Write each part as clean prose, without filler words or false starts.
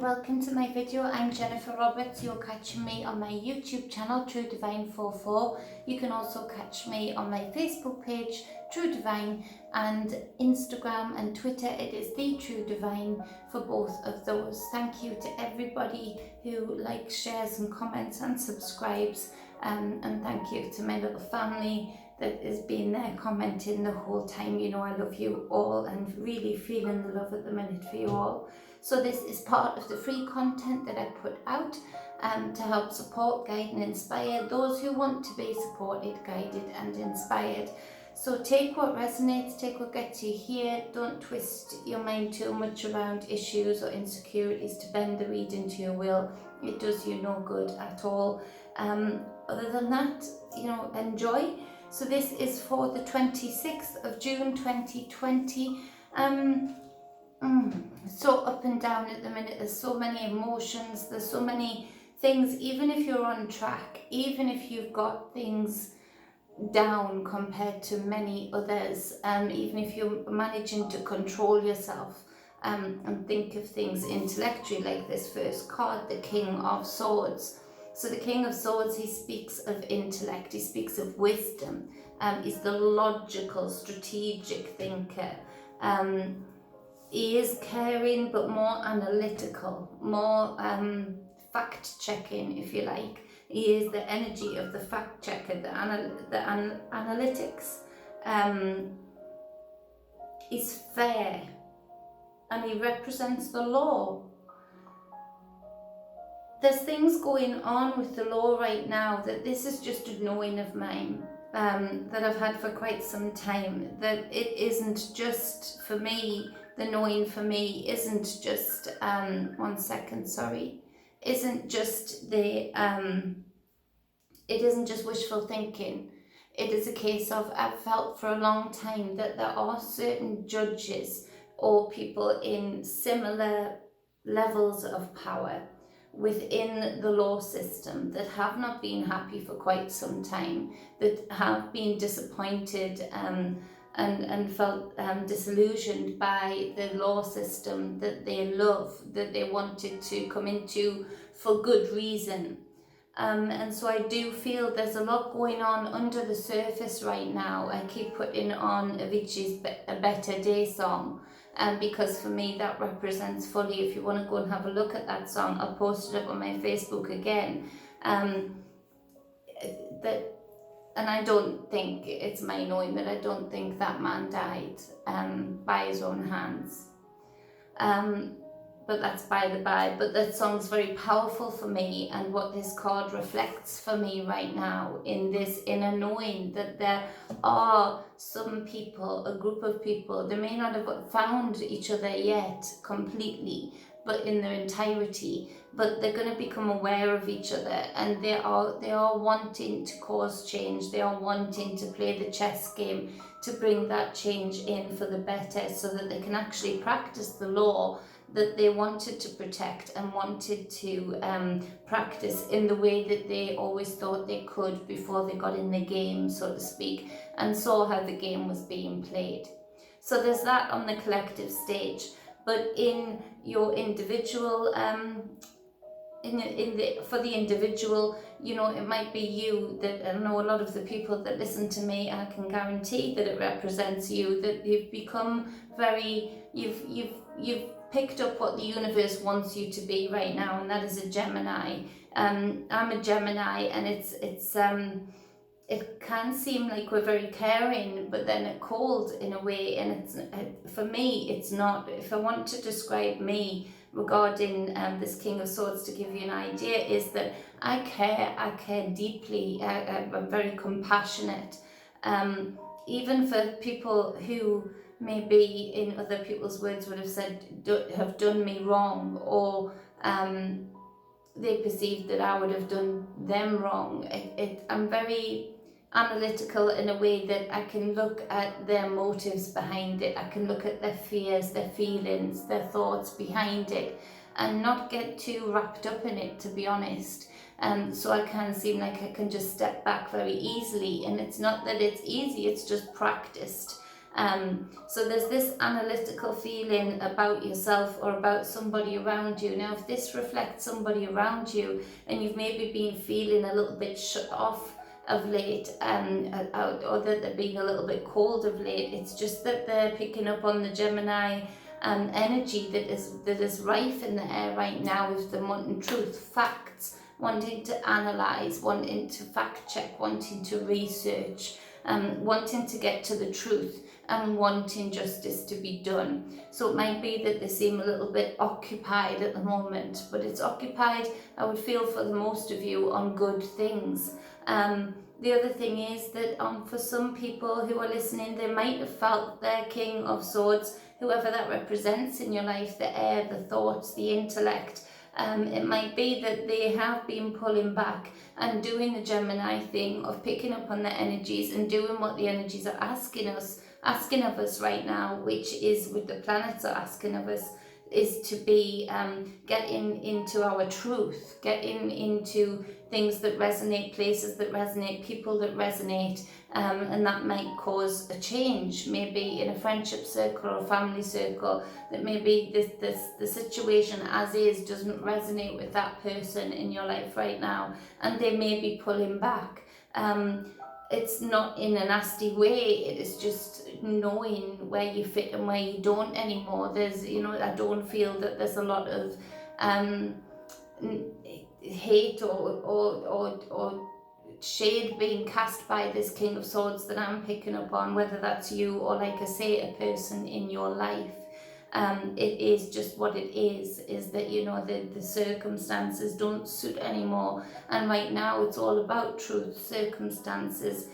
welcome to my video. I'm Jennifer Roberts. You're catching me on my YouTube channel, True Divine 44. You can also catch me on my Facebook page, True Divine, and Instagram and Twitter. It is The True Divine for both of those. Thank you to everybody who likes, shares and comments and subscribes. And thank you to my little family that has been there commenting the whole time. You know I love you all and really feeling the love at the minute for you all. So this is part of the free content that I put out to help support, guide and inspire those who want to be supported, guided and inspired. So take what resonates, take what gets you here. Don't twist your mind too much around issues or insecurities to bend the reading to your will. It does you no good at all. Other than that, you know, enjoy. So this is for the 26th of June 2020. So up and down at the minute. There's so many emotions, there's so many things. Even if you're on track, even if you've got things down compared to many others, even if you're managing to control yourself and think of things intellectually, like this first card, the King of Swords. So the King of Swords, he speaks of intellect, he speaks of wisdom, he's the logical, strategic thinker. He is caring, but more analytical, more fact-checking, if you like. He is the energy of the fact-checker, the analytics. He's fair, and he represents the law. There's things going on with the law right now that this is just a knowing of mine. That I've had for quite some time, that it isn't just for me, the knowing for me isn't just, isn't just it isn't just wishful thinking. It is a case of, I've felt for a long time that there are certain judges or people in similar levels of power within the law system that have not been happy for quite some time, that have been disappointed and felt disillusioned by the law system that they love, that they wanted to come into for good reason. And so I do feel there's a lot going on under the surface right now. I keep putting on Avicii's A Better Day song, because for me that represents fully. If you want to go and have a look at that song, I'll post it up on my Facebook again. And I don't think, it's my knowing that I don't think that man died by his own hands. But that's by the by. But that song's very powerful for me, and what this card reflects for me right now in this inner knowing that there are some people, a group of people, they may not have found each other yet completely, but in their entirety, but they're going to become aware of each other, and they are wanting to cause change. They are wanting to play the chess game to bring that change in for the better, so that they can actually practice the law that they wanted to protect and wanted to practice in the way that they always thought they could before they got in the game, so to speak, and saw how the game was being played. So there's that on the collective stage. But in your individual, for the individual, you know, it might be you. That I know a lot of the people that listen to me, I can guarantee that it represents you. That you've become very, you've picked up what the universe wants you to be right now, and that is a Gemini. I'm a Gemini, and it can seem like we're very caring, but then cold in a way, and for me it's not. If I want to describe me regarding this King of Swords, to give you an idea, is that I care deeply. I'm very compassionate, even for people who maybe, in other people's words, would have said have done me wrong, or they perceived that I would have done them wrong. I'm very analytical in a way that I can look at their motives behind it. I can look at their fears, their feelings, their thoughts behind it, and not get too wrapped up in it, to be honest. So I can seem like I can just step back very easily, and it's not that it's easy, it's just practiced. So there's this analytical feeling about yourself or about somebody around you. Now, if this reflects somebody around you and you've maybe been feeling a little bit shut off of late, or that they're being a little bit cold of late, it's just that they're picking up on the Gemini energy that is rife in the air right now, with them wanting truth, facts, wanting to analyze, wanting to fact check, wanting to research, wanting to get to the truth, and wanting justice to be done. So it might be that they seem a little bit occupied at the moment, but it's occupied, I would feel, for the most of you, on good things. The other thing is that for some people who are listening, they might have felt their King of Swords, whoever that represents in your life, the air, the thoughts, the intellect. It might be that they have been pulling back and doing the Gemini thing of picking up on the energies and doing what the energies are asking of us right now, which is, with the planets are asking of us, is to be getting into our truth, getting into things that resonate, places that resonate, people that resonate, and that might cause a change, maybe in a friendship circle or a family circle, that maybe the situation as is doesn't resonate with that person in your life right now, and they may be pulling back. It's not in a nasty way, it is just knowing where you fit and where you don't anymore. There's, I don't feel that there's a lot of hate or shade being cast by this King of Swords that I'm picking up on, whether that's you or, like I say, a person in your life. It is just what it is that, the circumstances don't suit anymore, and right now it's all about truth, circumstances,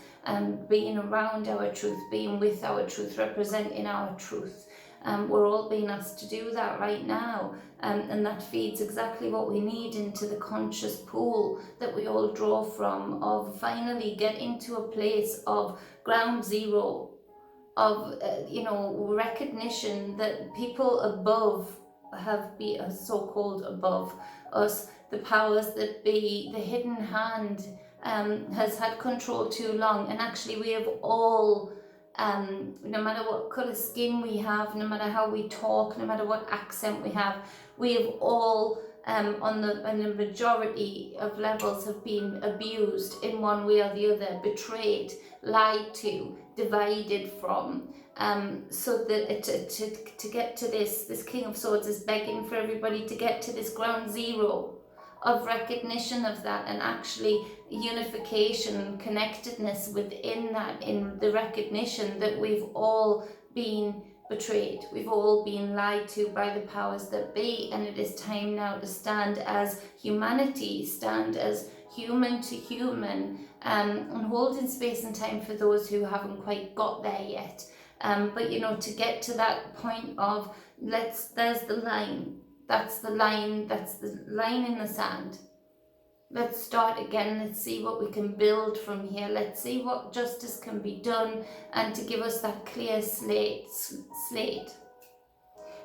being around our truth, being with our truth, representing our truth. We're all being asked to do that right now, and that feeds exactly what we need into the conscious pool that we all draw from, of finally getting to a place of ground zero, of recognition that people above have been, so-called above us, the powers that be, the hidden hand has had control too long, and actually we have all, no matter what colour skin we have, no matter how we talk, no matter what accent we have all on the majority of levels have been abused in one way or the other, betrayed, lied to, divided from, so that to get to this King of Swords is begging for everybody to get to this ground zero of recognition of that, and actually unification, connectedness within that, in the recognition that we've all been betrayed, we've all been lied to by the powers that be, and it is time now to stand as humanity, stand as human to human, and holding space and time for those who haven't quite got there yet. But to get to that point of, there's the line, that's the line in the sand. Let's start again, let's see what we can build from here, let's see what justice can be done, and to give us that clear slate.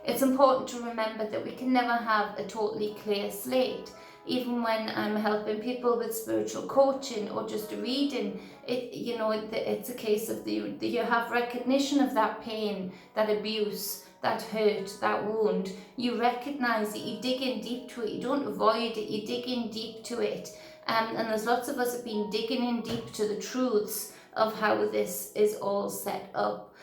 It's important to remember that we can never have a totally clear slate. Even when I'm helping people with spiritual coaching or just reading, it's a case of you have recognition of that pain, that abuse, that hurt, that wound. You recognize it, you dig in deep to it, you don't avoid it, you dig in deep to it. And there's lots of us have been digging in deep to the truths of how this is all set up.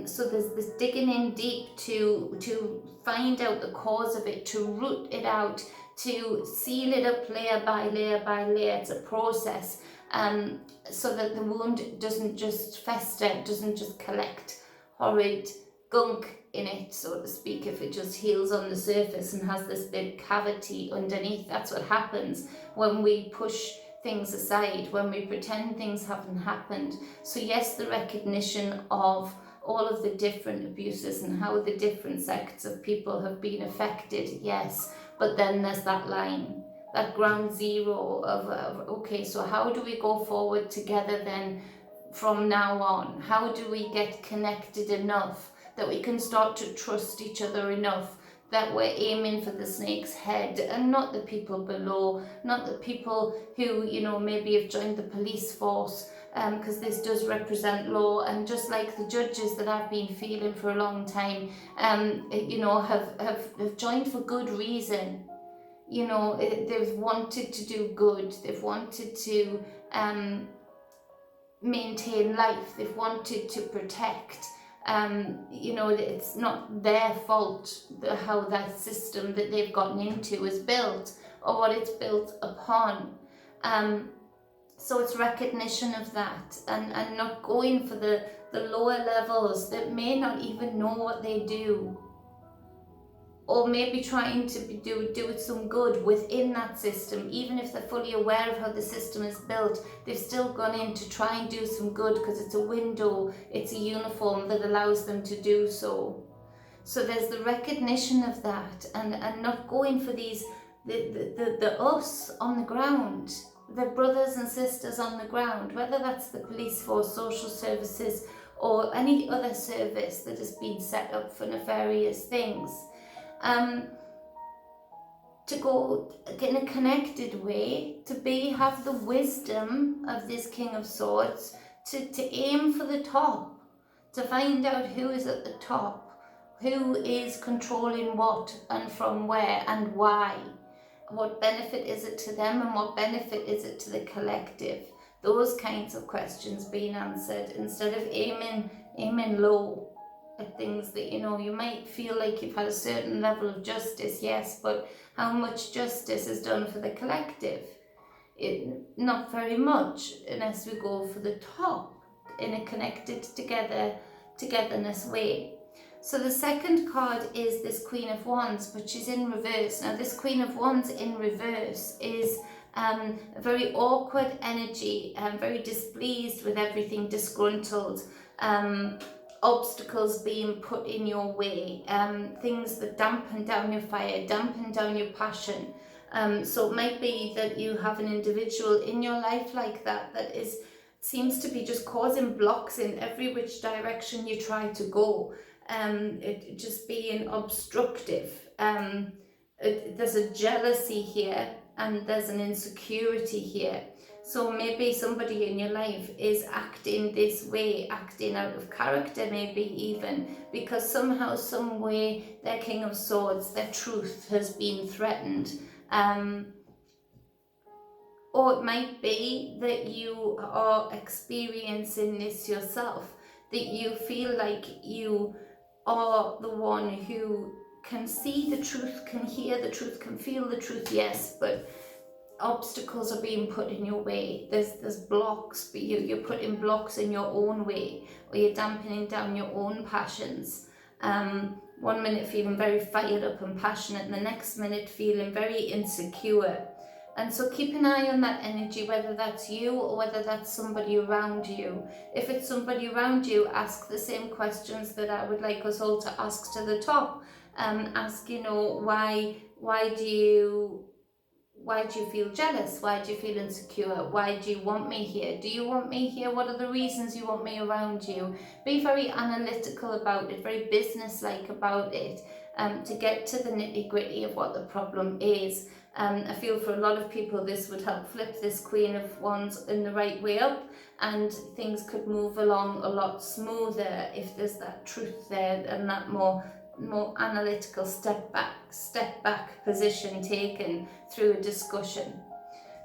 So there's this digging in deep to find out the cause of it, to root it out, to seal it up layer by layer by layer. It's a process, so that the wound doesn't just fester, doesn't just collect horrid gunk in it, so to speak. If it just heals on the surface and has this big cavity underneath, that's what happens when we push things aside, when we pretend things haven't happened. So yes, the recognition of all of the different abuses and how the different sects of people have been affected, yes, but then there's that line, that ground zero of okay, so how do we go forward together then from now on? How do we get connected enough that we can start to trust each other enough that we're aiming for the snake's head and not the people below, not the people who, maybe have joined the police force because this does represent law, and just like the judges that I've been feeling for a long time, have joined for good reason. They've wanted to do good, they've wanted to maintain life, they've wanted to protect. It's not their fault how that system that they've gotten into is built or what it's built upon. So it's recognition of that, and not going for the lower levels that may not even know what they do, or maybe trying to do some good within that system. Even if they're fully aware of how the system is built, they've still gone in to try and do some good because it's a window, it's a uniform that allows them to do so. So there's the recognition of that, and not going for these, the us on the ground, the brothers and sisters on the ground, whether that's the police force, social services, or any other service that has been set up for nefarious things. To go in a connected way, to have the wisdom of this King of Swords, to aim for the top, to find out who is at the top, who is controlling what and from where and why. What benefit is it to them and what benefit is it to the collective? Those kinds of questions being answered, instead of aiming low at things that, you might feel like you've had a certain level of justice, yes, but how much justice is done for the collective? Not very much, unless we go for the top in a connected togetherness way. So the second card is this Queen of Wands, but she's in reverse. Now this Queen of Wands in reverse is a very awkward energy, very displeased with everything, disgruntled, obstacles being put in your way, things that dampen down your fire, dampen down your passion. So it might be that you have an individual in your life like that seems to be just causing blocks in every which direction you try to go. It just being obstructive. There's a jealousy here and there's an insecurity here. So maybe somebody in your life is acting this way, acting out of character, maybe even because somehow, some way, their King of Swords, their truth has been threatened. Or it might be that you are experiencing this yourself, that you feel like you are the one who can see the truth, can hear the truth, can feel the truth, yes, but obstacles are being put in your way. There's blocks, but you're putting blocks in your own way, or you're dampening down your own passions. 1 minute feeling very fired up and passionate, and the next minute feeling very insecure. And so keep an eye on that energy, whether that's you or whether that's somebody around you. If it's somebody around you, ask the same questions that I would like us all to ask to the top. Ask, why do you feel jealous? Why do you feel insecure? Why do you want me here? Do you want me here? What are the reasons you want me around you? Be very analytical about it, very business-like about it, to get to the nitty-gritty of what the problem is. I feel for a lot of people this would help flip this Queen of Wands in the right way up, and things could move along a lot smoother if there's that truth there and that more analytical step back position taken through a discussion.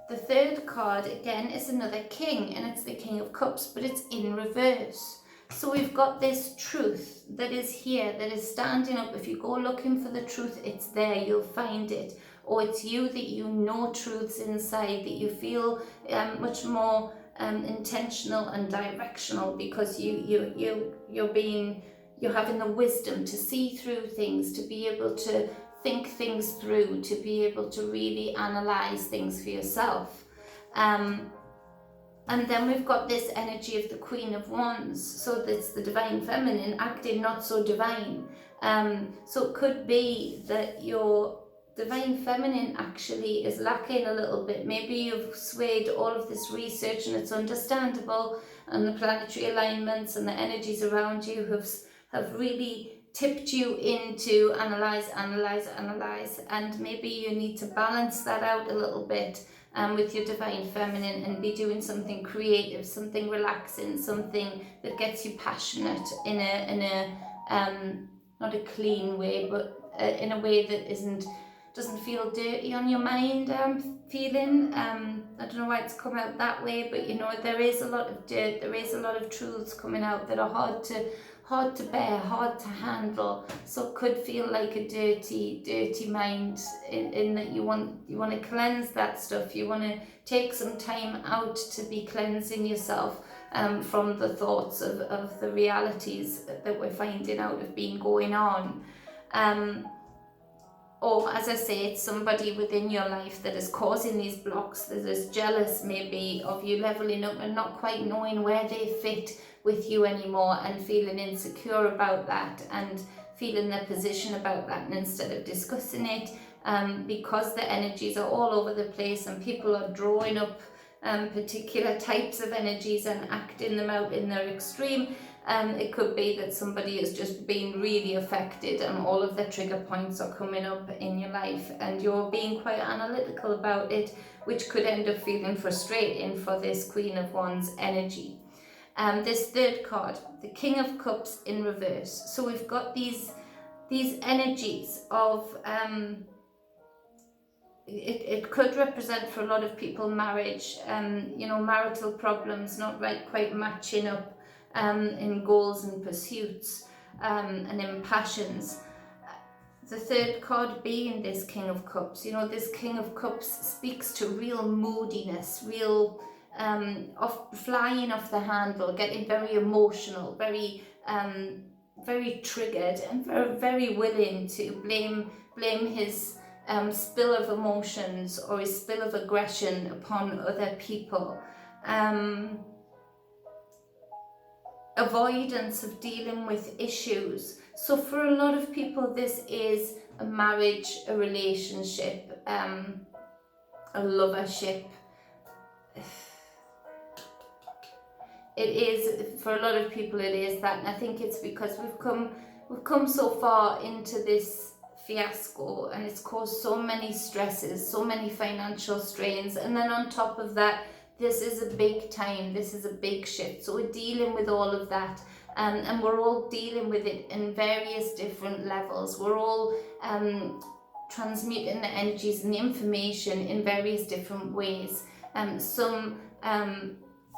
The third card again is another king, and it's the King of Cups, but it's in reverse. So we've got this truth that is here, that is standing up. If you go looking for the truth, it's there, you'll find it. Or it's you that you know truths inside, that you feel much more intentional and directional, because you're having the wisdom to see through things, to be able to think things through, to be able to really analyze things for yourself. And then we've got this energy of the Queen of Wands, so that's the divine feminine acting not so divine. So it could be that your divine feminine actually is lacking a little bit. Maybe you've swayed all of this research, and it's understandable, and the planetary alignments and the energies around you have really tipped you into analyze, and maybe you need to balance that out a little bit, with your divine feminine and be doing something creative, something relaxing, something that gets you passionate in a not a clean way, but in a way that doesn't feel dirty on your mind. Feeling I don't know why it's come out that way, but you know, there is a lot of dirt, there is a lot of truths coming out that are hard to bear, hard to handle. So it could feel like a dirty mind, in that you want to cleanse that stuff. You want to take some time out to be cleansing yourself from the thoughts of the realities that we're finding out have been going on. Or, as I say, it's somebody within your life that is causing these blocks, that is jealous maybe of you leveling up and not quite knowing where they fit with you anymore, and feeling insecure about that and feeling their position about that. And instead of discussing it, because the energies are all over the place and people are drawing up particular types of energies and acting them out in their extreme, it could be that somebody has just been really affected and all of the trigger points are coming up in your life and you're being quite analytical about it, which could end up feeling frustrating for this Queen of Wands energy. This third card, the King of Cups in reverse. So we've got these energies of it could represent for a lot of people marriage, you know, marital problems not quite matching up in goals and pursuits, and in passions. The third card being this King of Cups. You know, this King of Cups speaks to real moodiness, real flying off the handle, getting very emotional, very triggered, and very willing to blame his spill of emotions or his spill of aggression upon other people. Avoidance of dealing with issues. So for a lot of people, this is a marriage, a relationship, a lovership. It is, for a lot of people, it is that, and I think it's because we've come so far into this fiasco, and it's caused so many stresses, so many financial strains, and then on top of that, this is a big time, this is a big shift. So we're dealing with all of that, and we're all dealing with it in various different levels. We're all transmuting the energies and the information in various different ways. Some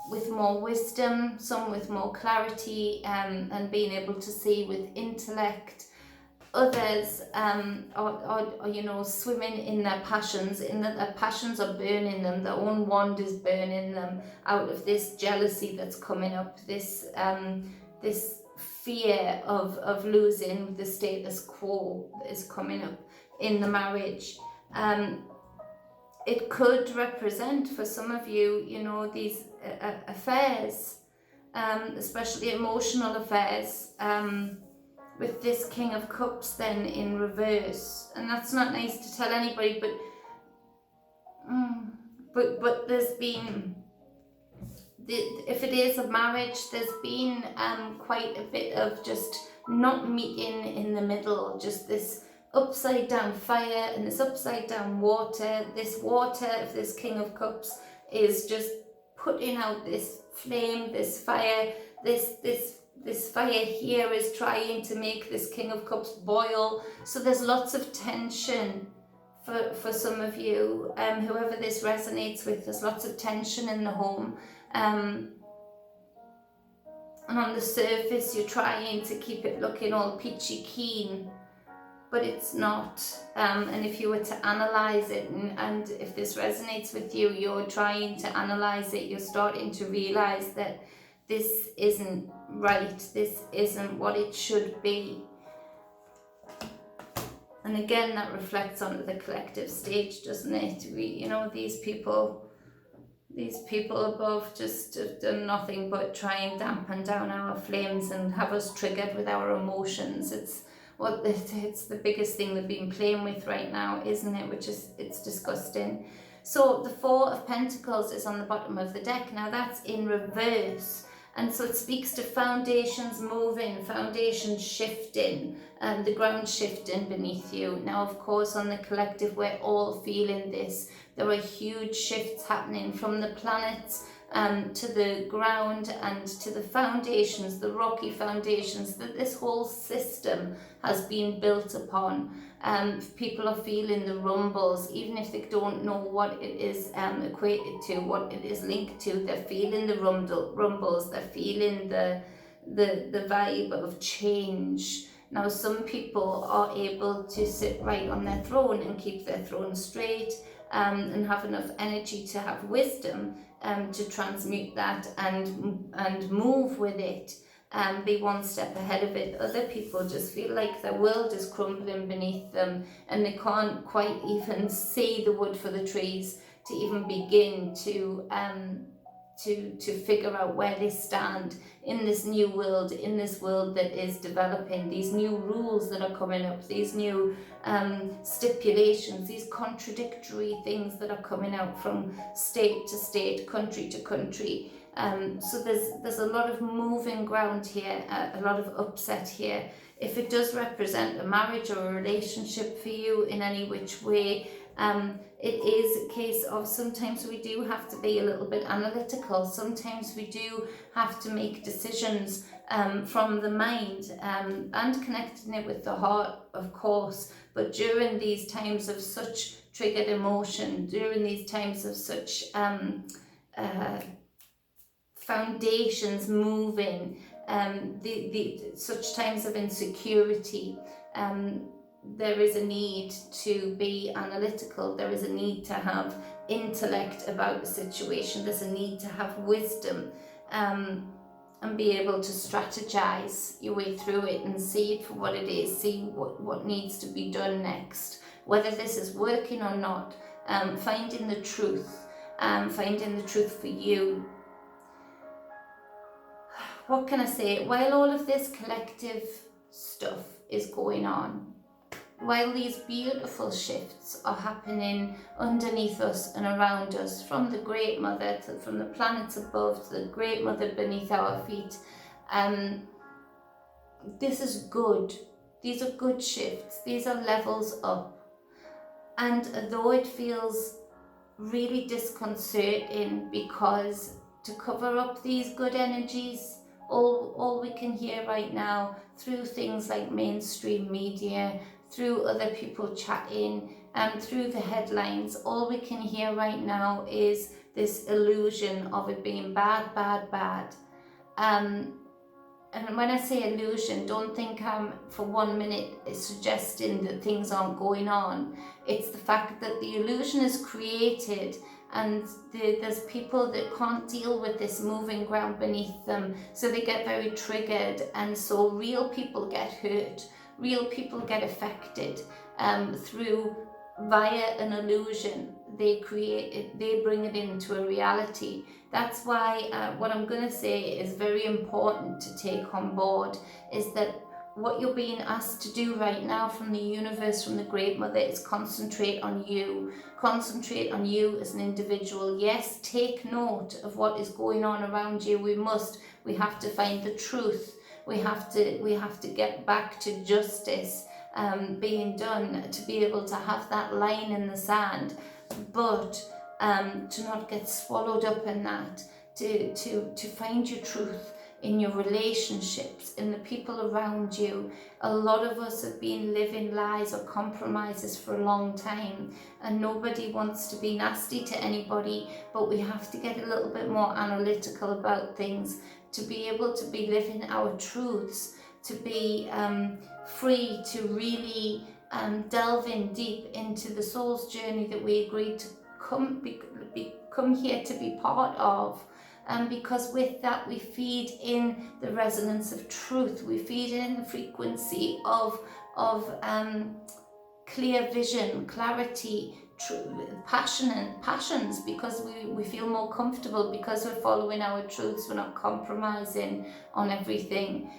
with more wisdom, some with more clarity, and being able to see with intellect. Others are, you know, swimming in their passions, in that their passions are burning them, their own wand is burning them out of this jealousy that's coming up, this this fear of losing the status quo that is coming up in the marriage. It could represent for some of you, you know, these affairs, especially emotional affairs, with this King of Cups then in reverse. And that's not nice to tell anybody, but there's been, if it is a marriage, there's been quite a bit of just not meeting in the middle, just this upside down fire and this upside down water. This water of this King of Cups is just putting out this flame, this fire, this fire here is trying to make this King of Cups boil. So there's lots of tension for some of you, whoever this resonates with. There's lots of tension in the home, and on the surface you're trying to keep it looking all peachy keen, but it's not. And if you were to analyze it, and if this resonates with you, you're trying to analyze it, you're starting to realize that this isn't right, this isn't what it should be. And again, that reflects onto the collective stage, doesn't it? You know, these people above just have done nothing but try and dampen down our flames and have us triggered with our emotions. It's the biggest thing they've been playing with right now, isn't it? It's disgusting. So the Four of Pentacles is on the bottom of the deck. Now that's in reverse. And so it speaks to foundations moving, foundations shifting, the ground shifting beneath you. Now, of course, on the collective, we're all feeling this. There are huge shifts happening from the planets to the ground and to the foundations, the rocky foundations that this whole system has been built upon. People are feeling the rumbles, even if they don't know what it is equated to, what it is linked to. They're feeling the rumbles. They're feeling the vibe of change. Now, some people are able to sit right on their throne and keep their throne straight, and have enough energy to have wisdom to transmute that and move with it. Be one step ahead of it. Other people just feel like their world is crumbling beneath them and they can't quite even see the wood for the trees to even begin to figure out where they stand in this new world, in this world that is developing, these new rules that are coming up, these new stipulations, these contradictory things that are coming out from state to state, country to country. So there's a lot of moving ground here, a lot of upset here. If it does represent a marriage or a relationship for you in any which way, it is a case of sometimes we do have to be a little bit analytical. Sometimes we do have to make decisions from the mind and connecting it with the heart, of course. But during these times of such triggered emotion, during these times of such foundations moving, such times of insecurity, there is a need to be analytical. There is a need to have intellect about the situation. There's a need to have wisdom and be able to strategize your way through it and see it for what it is, see what needs to be done next, whether this is working or not, finding the truth for you. What can I say? While all of this collective stuff is going on, while these beautiful shifts are happening underneath us and around us, from the Great Mother, from the planets above to the Great Mother beneath our feet, this is good. These are good shifts. These are levels up. And though it feels really disconcerting, because to cover up these good energies, all we can hear right now through things like mainstream media, through other people chatting, and through the headlines, all we can hear right now is this illusion of it being bad, bad, bad. And when I say illusion, don't think I'm for 1 minute suggesting that things aren't going on. It's the fact that the illusion is created, and there's people that can't deal with this moving ground beneath them, so they get very triggered, and so real people get hurt, real people get affected via an illusion. They create it, they bring it into a reality. That's why what I'm going to say is very important to take on board, is that what you're being asked to do right now from the universe, from the Great Mother, is concentrate on you. Concentrate on you as an individual. Yes, take note of what is going on around you. We have to find the truth. We have to get back to justice being done, to be able to have that line in the sand, but to not get swallowed up in that, to find your truth in your relationships, in the people around you. A lot of us have been living lies or compromises for a long time, and nobody wants to be nasty to anybody, but we have to get a little bit more analytical about things, to be able to be living our truths, to be free to really delve in deep into the soul's journey that we agreed to come here to be part of. Because with that we feed in the resonance of truth, we feed in the frequency of clear vision, clarity, passions, because we feel more comfortable, because we're following our truths, we're not compromising on everything.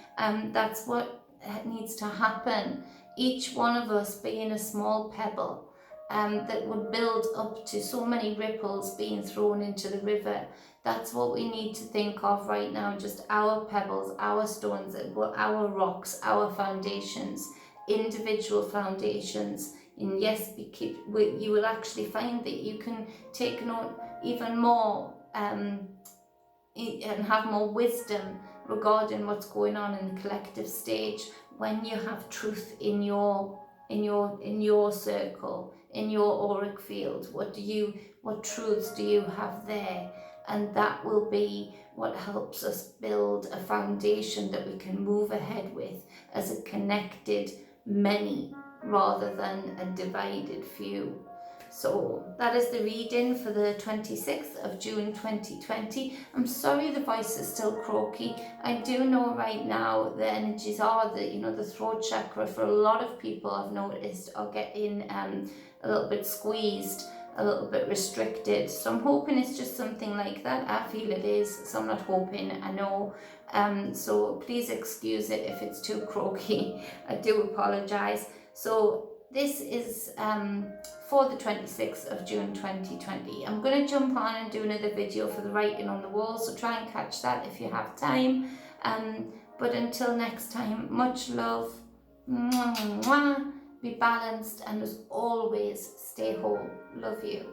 That's what needs to happen. Each one of us being a small pebble, that would build up to so many ripples being thrown into the river. That's what we need to think of right now, just our pebbles, our stones, our rocks, our foundations, individual foundations. And yes, you will actually find that you can take note even more and have more wisdom regarding what's going on in the collective stage when you have truth in your circle, in your auric field. What truths do you have there? And that will be what helps us build a foundation that we can move ahead with as a connected many rather than a divided few. So that is the reading for the 26th of June 2020. I'm sorry the voice is still croaky. I do know right now the energies are that, the throat chakra for a lot of people I've noticed are getting a little bit squeezed, a little bit restricted. So I'm hoping it's just something like that. I feel it is, so I'm not hoping, I know. So please excuse it if it's too croaky. I do apologise. So this is for the 26th of June 2020. I'm going to jump on and do another video for the writing on the wall, so try and catch that if you have time. But until next time, much love. Mwah, mwah. Be balanced, and as always, stay whole. Love you.